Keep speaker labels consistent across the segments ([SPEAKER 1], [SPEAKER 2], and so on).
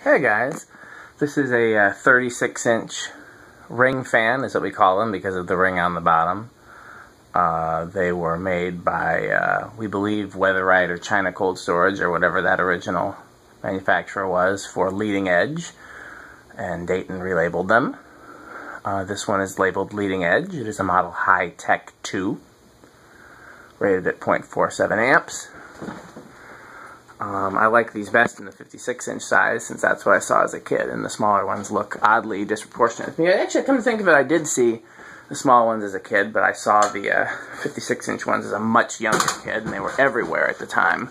[SPEAKER 1] Hey guys, this is a 36-inch ring fan, is what we call them because of the ring on the bottom. They were made by, we believe, Weatherite or China Cold Storage or whatever that original manufacturer was for Leading Edge, and Dayton relabeled them. This one is labeled Leading Edge. It is a model High Tech 2, rated at 0.47 amps. I like these best in the 56-inch size, since that's what I saw as a kid, and the smaller ones look oddly disproportionate to me. Actually, come to think of it, I did see the small ones as a kid, but I saw the 56-inch ones as a much younger kid, and they were everywhere at the time.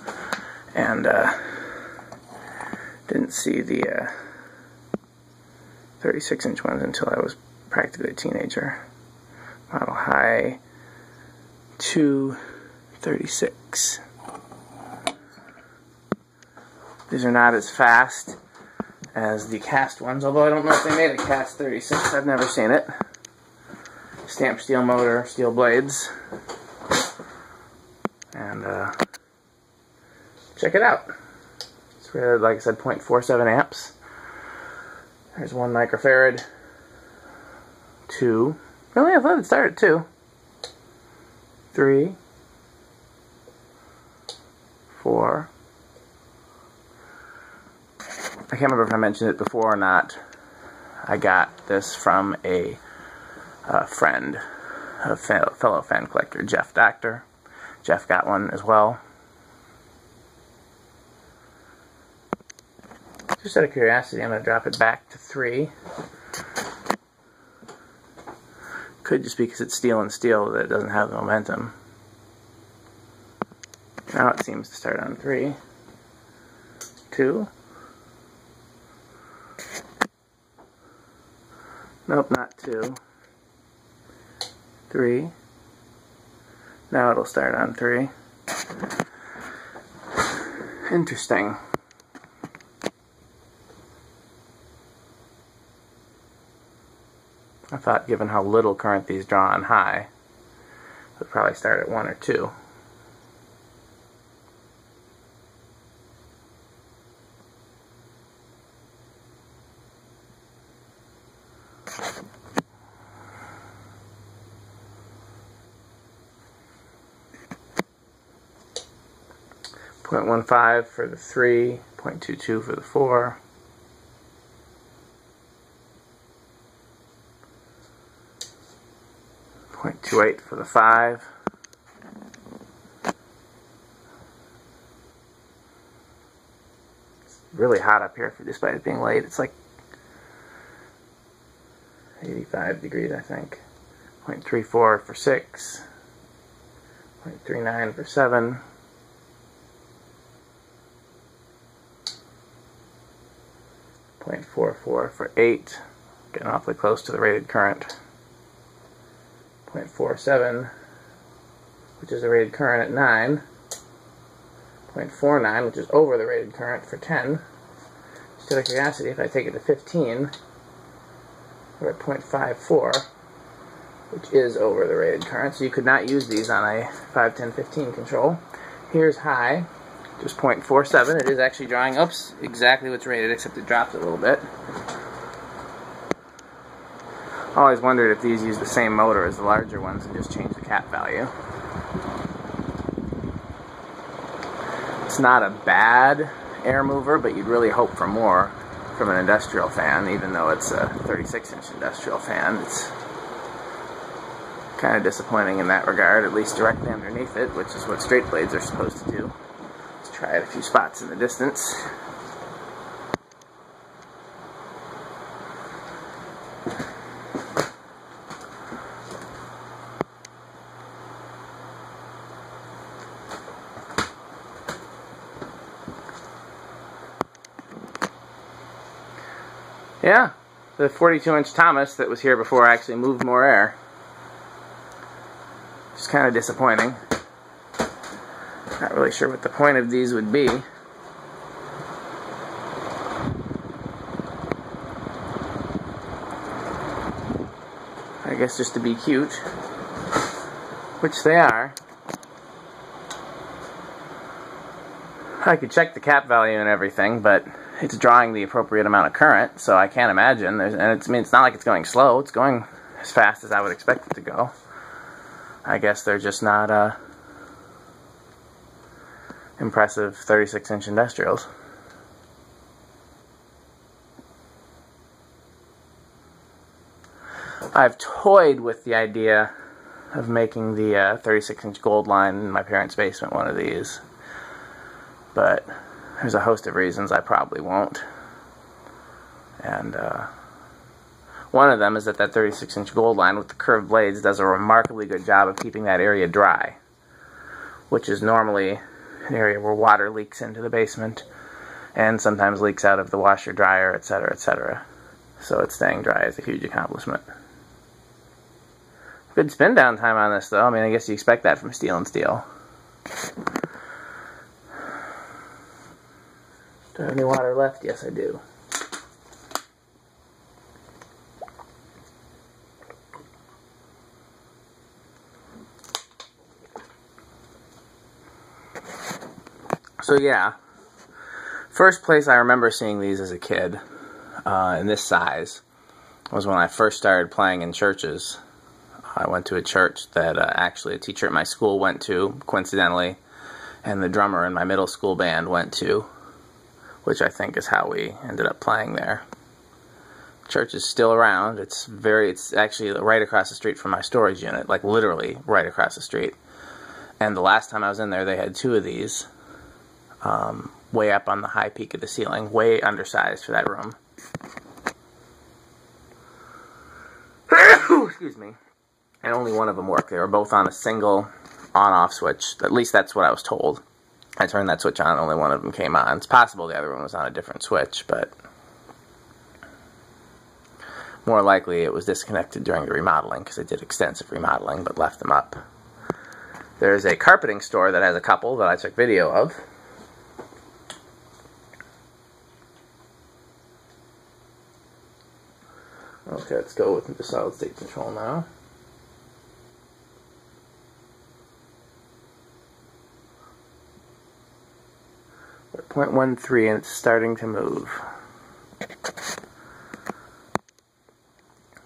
[SPEAKER 1] And didn't see the 36-inch ones until I was practically a teenager. Model High 236. These are not as fast as the cast ones, although I don't know if they made a cast 36. I've never seen it. Stamped steel motor, steel blades. And check it out. It's rated, like I said, 0.47 amps. There's 1 microfarad. 2. Really? I thought it started at 2. 3. 4. I can't remember if I mentioned it before or not. I got this from a friend, a fellow fan collector, Jeff Doctor. Jeff got one as well. Just out of curiosity, I'm going to drop it back to 3. Could just be because it's steel and steel that it doesn't have the momentum. Now it seems to start on 3. 2. Nope, not 2. 3. Now it'll start on 3. Interesting. I thought, given how little current these draw on high, it would probably start at 1 or 2. .15 for the 3, 0.22 for the 4. .28 for the 5. It's really hot up here, despite it being late. It's like 85 degrees, I think. 0.34 for 6. 0.39 for 7. 0.44 for 8, getting awfully close to the rated current. 0.47, which is the rated current at 9. 0.49, which is over the rated current for 10. Just out of curiosity, if I take it to 15, we're at 0.54, which is over the rated current. So you could not use these on a 5, 10, 15 control. Here's high. Just 0.47. It is actually drawing exactly what's rated, except it drops a little bit. I always wondered if these use the same motor as the larger ones and just change the cap value. It's not a bad air mover, but you'd really hope for more from an industrial fan, even though it's a 36-inch industrial fan. It's kind of disappointing in that regard, at least directly underneath it, which is what straight blades are supposed to do. Try it a few spots in the distance. Yeah, the 42-inch Thomas that was here before actually moved more air. Just kind of disappointing. Not really sure what the point of these would be. I guess just to be cute, which they are. I could check the cap value and everything, but it's drawing the appropriate amount of current, so I can't imagine. It's not like it's going slow. It's going as fast as I would expect it to go. I guess they're just not impressive 36-inch industrials. I've toyed with the idea of making the 36-inch gold line in my parents' basement one of these, but there's a host of reasons I probably won't. And one of them is that 36-inch gold line with the curved blades does a remarkably good job of keeping that area dry, which is normally an area where water leaks into the basement and sometimes leaks out of the washer, dryer, etc., etc. So it's staying dry is a huge accomplishment. Good spin down time on this, though. I mean, I guess you expect that from steel and steel. Do I have any water left? Yes, I do. So yeah, first place I remember seeing these as a kid in this size was when I first started playing in churches. I went to a church that actually a teacher at my school went to, coincidentally, and the drummer in my middle school band went to, which I think is how we ended up playing there. Church is still around. It's actually right across the street from my storage unit, like literally right across the street. And the last time I was in there, they had two of these, way up on the high peak of the ceiling, way undersized for that room. Excuse me. And only one of them worked. They were both on a single on-off switch. At least that's what I was told. I turned that switch on, only one of them came on. It's possible the other one was on a different switch, but more likely it was disconnected during the remodeling, because I did extensive remodeling, but left them up. There's a carpeting store that has a couple that I took video of. Okay, let's go with the solid state control now. We're at 0.13 and it's starting to move.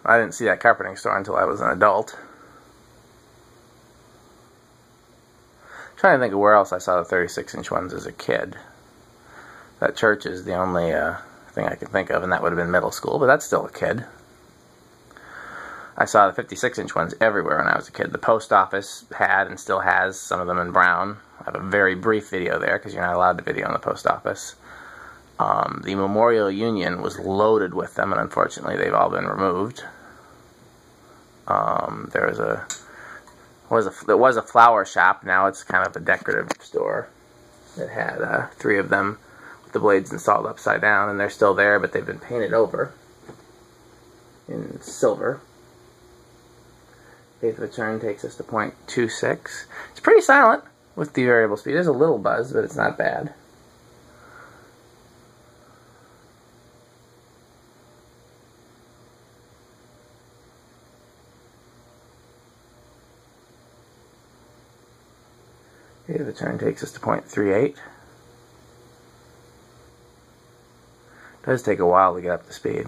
[SPEAKER 1] I didn't see that carpeting store until I was an adult. I'm trying to think of where else I saw the 36-inch ones as a kid. That church is the only thing I can think of, and that would have been middle school, but that's still a kid. I saw the 56-inch ones everywhere when I was a kid. The post office had and still has some of them in brown. I have a very brief video there because you're not allowed to video in the post office. The Memorial Union was loaded with them, and unfortunately they've all been removed. There was a flower shop. Now it's kind of a decorative store. It had 3 of them with the blades installed upside down, and they're still there, but they've been painted over in silver. Eighth of a turn takes us to 0.26. It's pretty silent with the variable speed. There's a little buzz, but it's not bad. Eighth of a turn takes us to 0.38. It does take a while to get up to speed.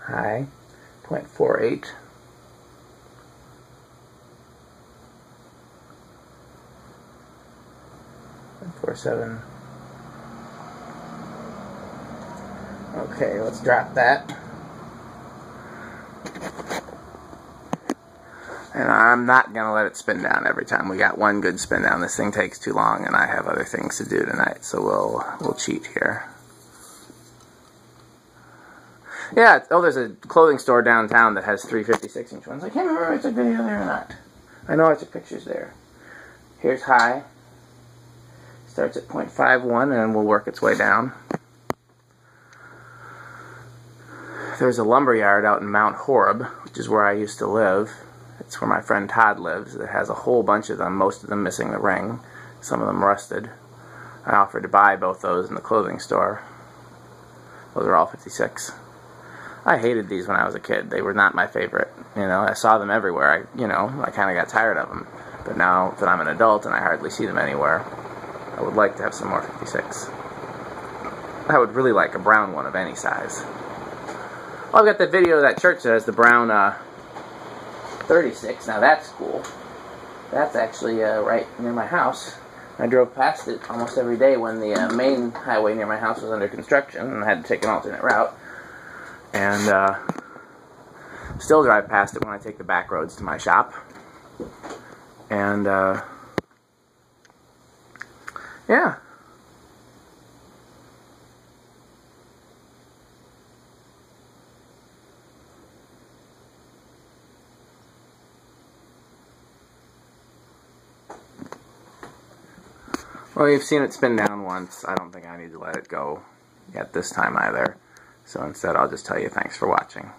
[SPEAKER 1] High, 0.48. 0.47. Okay, let's drop that. And I'm not going to let it spin down every time. We got one good spin down. This thing takes too long, and I have other things to do tonight, so we'll cheat here. Yeah, oh, there's a clothing store downtown that has 3 56-inch ones. I can't remember if I took video there or not. I know I took pictures there. Here's high. Starts at 0.51 and will work its way down. There's a lumber yard out in Mount Horeb, which is where I used to live. It's where my friend Todd lives. It has a whole bunch of them, most of them missing the ring. Some of them rusted. I offered to buy both those in the clothing store. Those are all 56. I hated these when I was a kid. They were not my favorite. You know, I saw them everywhere. I kind of got tired of them. But now that I'm an adult and I hardly see them anywhere, I would like to have some more 56. I would really like a brown one of any size. Oh, I've got that video of that church that has the brown 36. Now that's cool. That's actually right near my house. I drove past it almost every day when the main highway near my house was under construction, and I had to take an alternate route. And still drive past it when I take the back roads to my shop. And yeah. Well, you've seen it spin down once. I don't think I need to let it go yet this time either. So instead, I'll just tell you thanks for watching.